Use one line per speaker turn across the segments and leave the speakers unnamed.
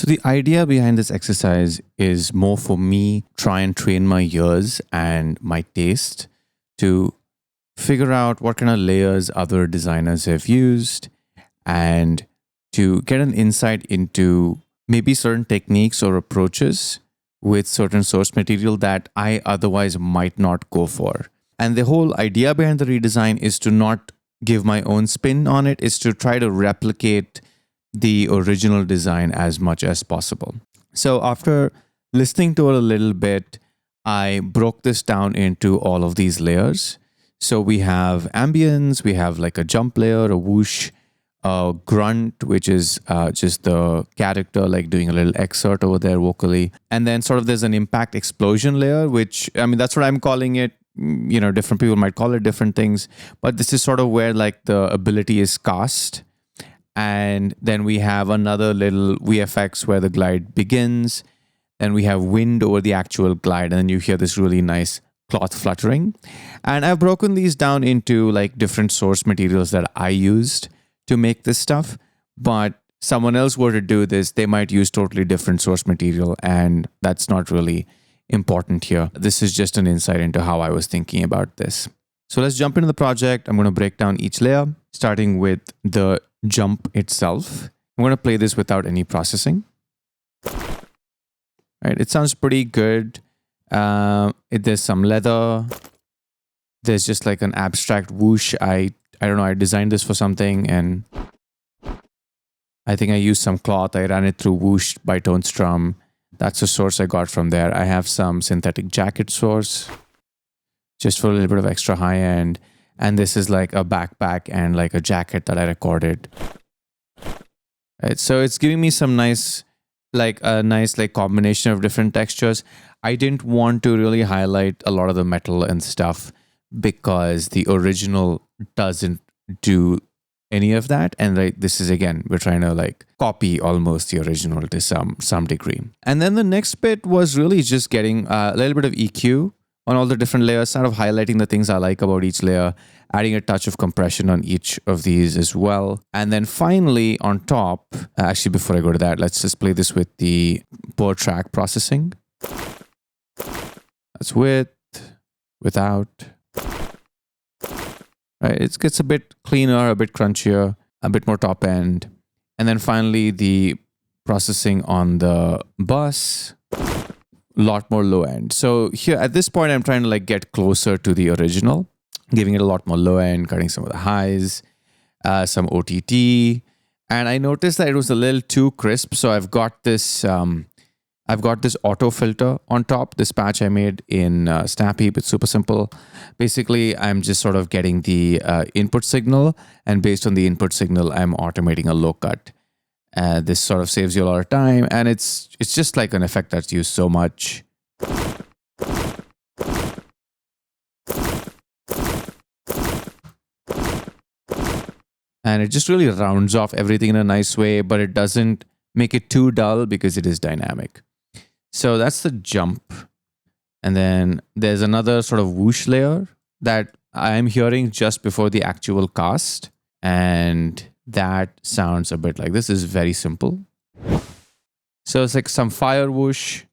So the idea behind this exercise is more for me try and train my ears and my taste to figure out what kind of layers other designers have used and to get an insight into maybe certain techniques or approaches with certain source material that I otherwise might not go for. And the whole idea behind the redesign is to not give my own spin on it, is to try to replicate the original design as much as possible. So after listening to it a little bit, I broke this down into all of these layers. So we have ambience, we have like a jump layer, a whoosh, a grunt, which is just the character like doing a little excerpt over there vocally. And then sort of there's an impact explosion layer, which, I mean, that's what I'm calling it. You know, different people might call it different things, but this is sort of where like the ability is cast. And then we have another little VFX where the glide begins. Then we have wind over the actual glide. And then you hear this really nice cloth fluttering. And I've broken these down into like different source materials that I used to make this stuff. But someone else were to do this, they might use totally different source material. And that's not really important here. This is just an insight into how I was thinking about this. So let's jump into the project. I'm going to break down each layer, starting with the jump itself. I'm going to play this without any processing. Right, it sounds pretty good. There's some leather. There's just like an abstract whoosh. I don't know, I designed this for something and I think I used some cloth. I ran it through Whoosh by Tone Strum. That's a source I got from there. I have some synthetic jacket source just for a little bit of extra high end. And this is like a backpack and like a jacket that I recorded. Right, so it's giving me some nice, like a nice like combination of different textures. I didn't want to really highlight a lot of the metal and stuff because the original doesn't do any of that. And like this is, again, we're trying to like copy almost the original to some degree. And then the next bit was really just getting a little bit of EQ on all the different layers, sort of highlighting the things I like about each layer, adding a touch of compression on each of these as well. And then finally on top, actually before I go to that, let's just play this with the per track processing. That's with, without. Right, it gets a bit cleaner, a bit crunchier, a bit more top end. And then finally the processing on the bus, a lot more low end. So here at this point, I'm trying to like get closer to the original, giving it a lot more low end, cutting some of the highs, some OTT. And I noticed that it was a little too crisp. So I've got this auto filter on top, this patch I made in SnapHeap. It's super simple. Basically, I'm just sort of getting the input signal, and based on the input signal, I'm automating a low cut. This sort of saves you a lot of time, and it's just like an effect that's used so much. And it just really rounds off everything in a nice way, but it doesn't make it too dull because it is dynamic. So that's the jump. And then there's another sort of whoosh layer that I'm hearing just before the actual cast. And that sounds a bit like this. Is very simple. So it's like some fire whoosh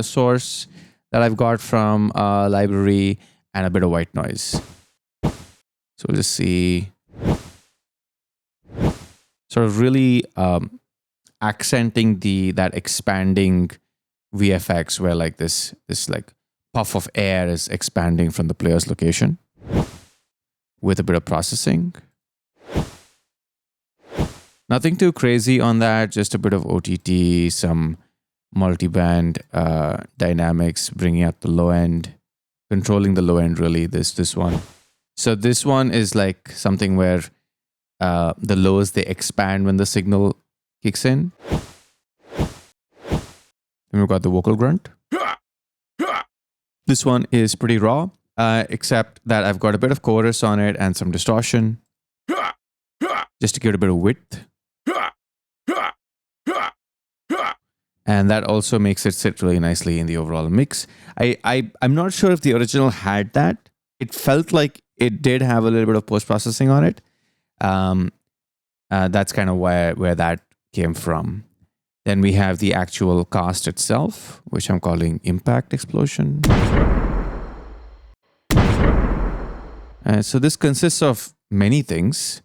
source that I've got from a library and a bit of white noise. So we'll just see sort of really accenting that expanding VFX where like this like puff of air is expanding from the player's location with a bit of processing. Nothing too crazy on that, just a bit of OTT, some multi-band dynamics, bringing up the low end, controlling the low end really, this one. So this one is like something where the lows, they expand when the signal kicks in. Then we've got the vocal grunt. This one is pretty raw, except that I've got a bit of chorus on it and some distortion, just to give it a bit of width. And that also makes it sit really nicely in the overall mix. I'm not sure if the original had that. It felt like it did have a little bit of post-processing on it. That's kind of where that came from. Then we have the actual cast itself, which I'm calling Impact Explosion. So this consists of many things.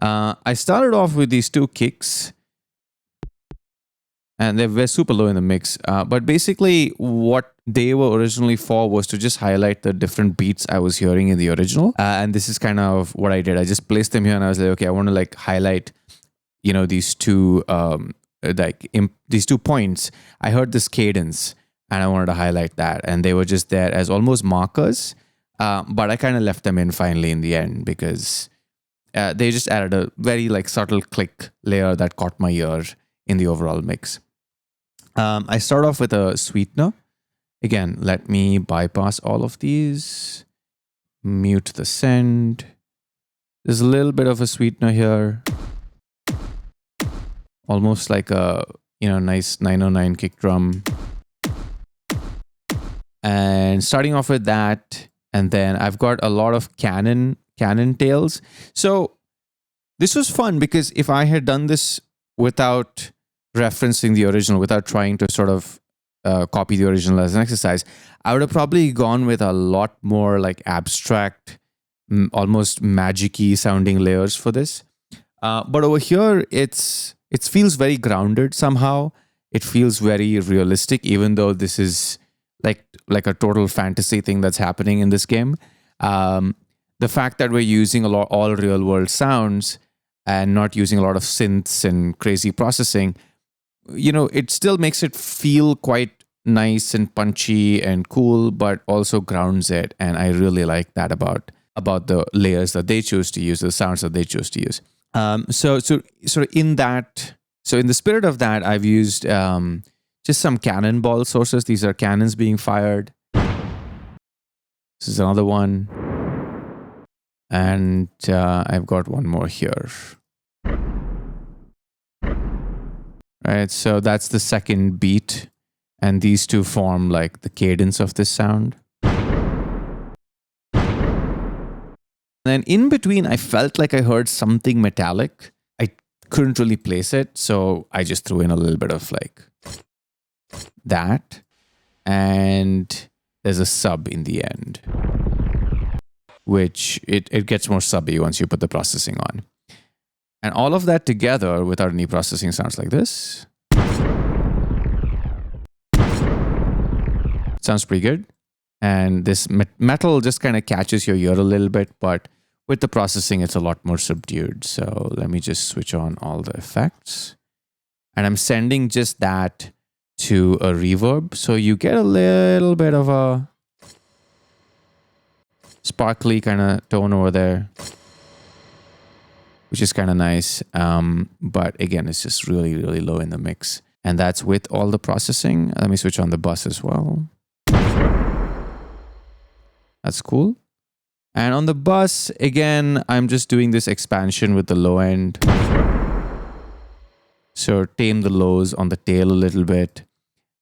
I started off with these two kicks, and they were super low in the mix. But basically, what they were originally for was to just highlight the different beats I was hearing in the original. And this is kind of what I did. I just placed them here, and I was like, okay, I want to like highlight, these two, these 2 points. I heard this cadence, and I wanted to highlight that, and they were just there as almost markers. But I kind of left them in finally in the end because they just added a very like subtle click layer that caught my ear in the overall mix. I start off with a sweetener. Again, let me bypass all of these. Mute the send. There's a little bit of a sweetener here. Almost like a, nice 909 kick drum. And starting off with that, and then I've got a lot of cannon tails. So this was fun because if I had done this without referencing the original, without trying to sort of copy the original as an exercise, I would have probably gone with a lot more like abstract, almost magic-y sounding layers for this. But over here, it feels very grounded somehow. It feels very realistic, even though this is like a total fantasy thing that's happening in this game. The fact that we're using all real world sounds and not using a lot of synths and crazy processing, it still makes it feel quite nice and punchy and cool, but also grounds it. And I really like that about the layers that they choose to use, the sounds that they choose to use. So in the spirit of that, I've used just some cannonball sources. These are cannons being fired. This is another one. And I've got one more here. Right, so that's the second beat. And these two form like the cadence of this sound. And then in between, I felt like I heard something metallic. I couldn't really place it, so I just threw in a little bit of like that. And there's a sub in the end, which it gets more subby once you put the processing on. And all of that together without any processing sounds like this. Sounds pretty good. And this metal just kind of catches your ear a little bit, but with the processing, it's a lot more subdued. So let me just switch on all the effects. And I'm sending just that to a reverb. So you get a little bit of a sparkly kind of tone over there, which is kind of nice. But again, it's just really, really low in the mix. And that's with all the processing. Let me switch on the bus as well. That's cool. And on the bus, again, I'm just doing this expansion with the low end. So tame the lows on the tail a little bit.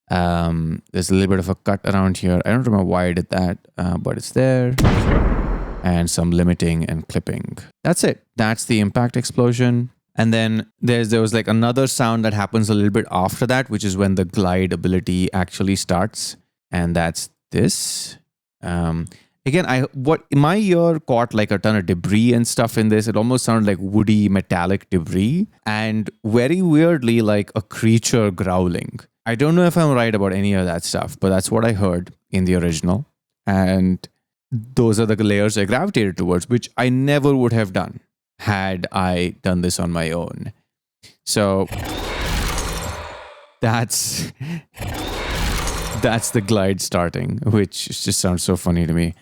There's a little bit of a cut around here. I don't remember why I did that, but it's there. And some limiting and clipping. That's it. That's the impact explosion. And then there was like another sound that happens a little bit after that, which is when the glide ability actually starts. And that's this. Again, my ear caught like a ton of debris and stuff in this. It almost sounded like woody metallic debris and very weirdly like a creature growling. I don't know if I'm right about any of that stuff, but that's what I heard in the original. And those are the layers I gravitated towards, which I never would have done had I done this on my own. So that's the glide starting, which just sounds so funny to me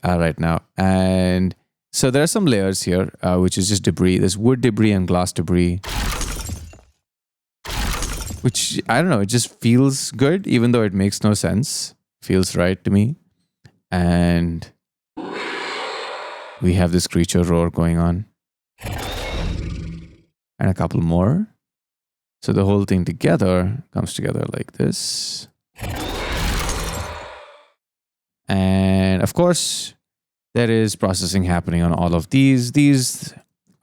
right now. And so there are some layers here, which is just debris. There's wood debris and glass debris, which I don't know, it just feels good, even though it makes no sense. Feels right to me. And we have this creature roar going on. And a couple more. So the whole thing together comes together like this. And of course, there is processing happening on all of these. These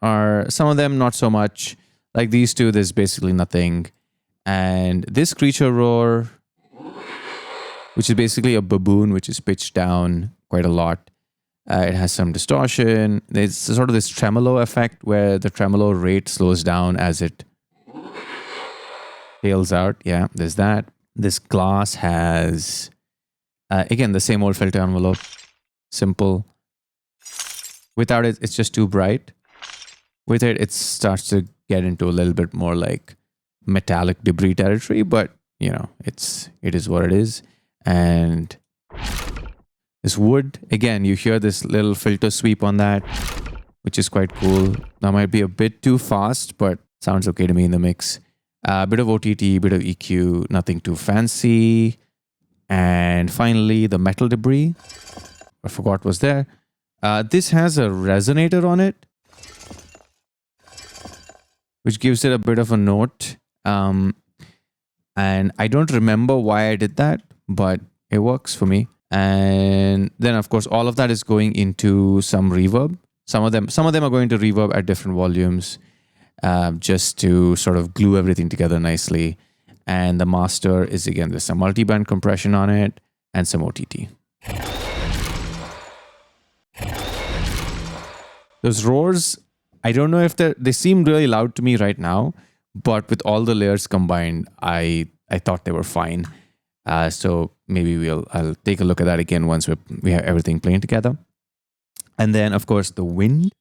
are, some of them not so much. Like these two, there's basically nothing. And this creature roar, which is basically a baboon, which is pitched down quite a lot. It has some distortion. There's sort of this tremolo effect where the tremolo rate slows down as it tails out. Yeah, there's that. This glass has, again, the same old filter envelope. Simple. Without it, it's just too bright. With it, it starts to get into a little bit more like metallic debris territory, but you know, it is what it is. And this wood, again, you hear this little filter sweep on that, which is quite cool. That might be a bit too fast, but sounds okay to me in the mix. A bit of OTT, bit of EQ, nothing too fancy. And finally, the metal debris. I forgot was there. This has a resonator on it, which gives it a bit of a note. And I don't remember why I did that, but it works for me. And then, of course, all of that is going into some reverb. Some of them are going to reverb at different volumes, just to sort of glue everything together nicely. And the master is, again, there's some multi-band compression on it and some OTT. Those roars, I don't know if they seem really loud to me right now, but with all the layers combined, I thought they were fine. So maybe I'll take a look at that again once we have everything playing together. And then, of course, the wind.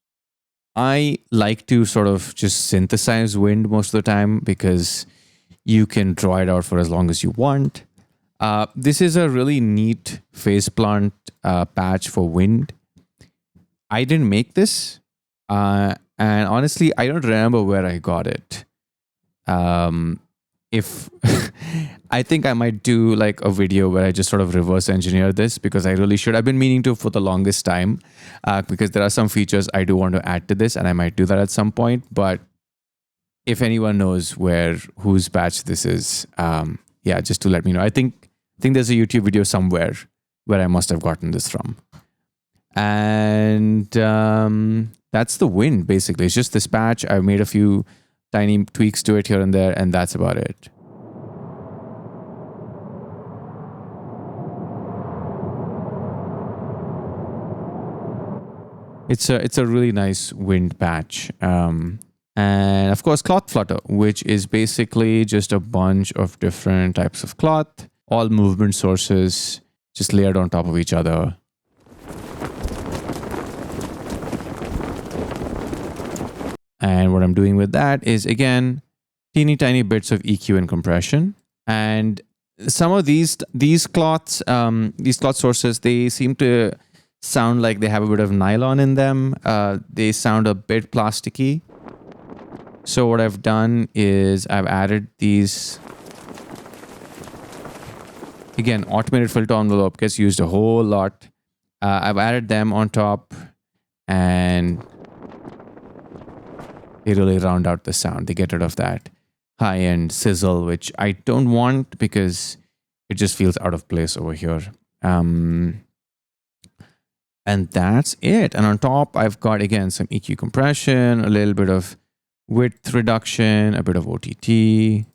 I like to sort of just synthesize wind most of the time because you can draw it out for as long as you want. This is a really neat phase plant patch for wind. I didn't make this, and honestly, I don't remember where I got it. If I think I might do like a video where I just sort of reverse engineer this because I really should. I've been meaning to for the longest time because there are some features I do want to add to this, and I might do that at some point. But if anyone knows whose patch this is, yeah, just to let me know. I think there's a YouTube video somewhere where I must have gotten this from. And that's the wind, basically. It's just this patch. I've made a few tiny tweaks to it here and there, and that's about it. It's a really nice wind patch. And of course, cloth flutter, which is basically just a bunch of different types of cloth, all movement sources, just layered on top of each other. And what I'm doing with that is, again, teeny tiny bits of EQ and compression. And some of these cloth sources, they seem to sound like they have a bit of nylon in them. They sound a bit plasticky. So what I've done is I've added these. Again, automated filter envelope gets used a whole lot. I've added them on top, and they really round out the sound. They get rid of that high-end sizzle, which I don't want because it just feels out of place over here. And that's it. And on top, I've got, again, some EQ compression, a little bit of width reduction, a bit of OTT.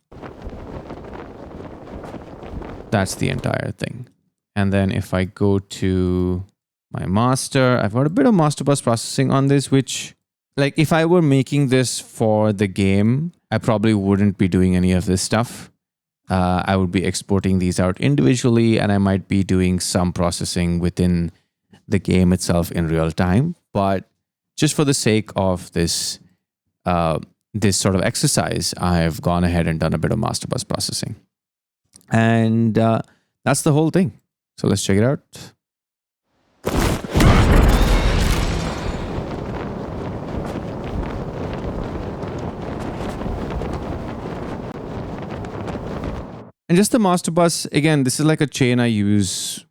That's the entire thing. And then if I go to my master, I've got a bit of master bus processing on this, which, like, if I were making this for the game, I probably wouldn't be doing any of this stuff. I would be exporting these out individually, and I might be doing some processing within the game itself in real time. But just for the sake of this this sort of exercise, I've gone ahead and done a bit of master bus processing. And that's the whole thing. So let's check it out. And just the master bus, again, this is like a chain I use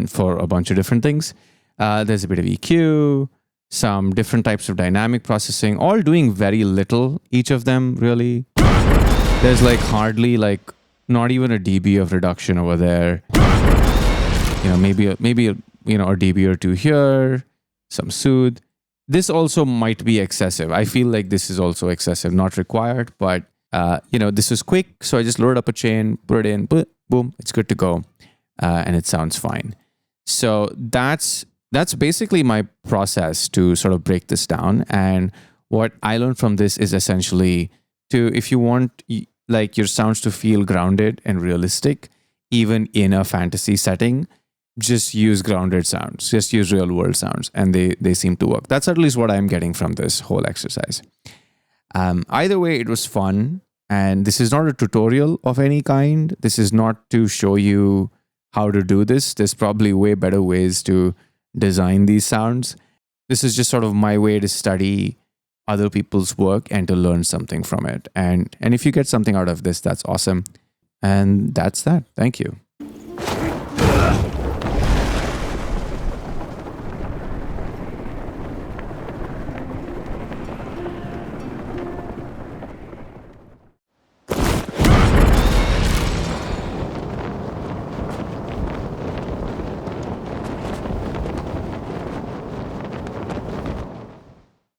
for a bunch of different things. There's a bit of EQ, some different types of dynamic processing, all doing very little, each of them, really. There's like hardly like not even a dB of reduction over there. You know, maybe a dB or two here, some Soothe. This also might be excessive. I feel like this is also excessive, not required, but This was quick. So I just loaded up a chain, put it in, boom, it's good to go. And it sounds fine. So that's basically my process to sort of break this down. And what I learned from this is essentially if you want like your sounds to feel grounded and realistic, even in a fantasy setting, just use grounded sounds, just use real world sounds, and they seem to work. That's at least what I'm getting from this whole exercise. Either way, it was fun. And this is not a tutorial of any kind. This is not to show you how to do this. There's probably way better ways to design these sounds. This is just sort of my way to study other people's work and to learn something from it. And if you get something out of this, that's awesome. And that's that. Thank you.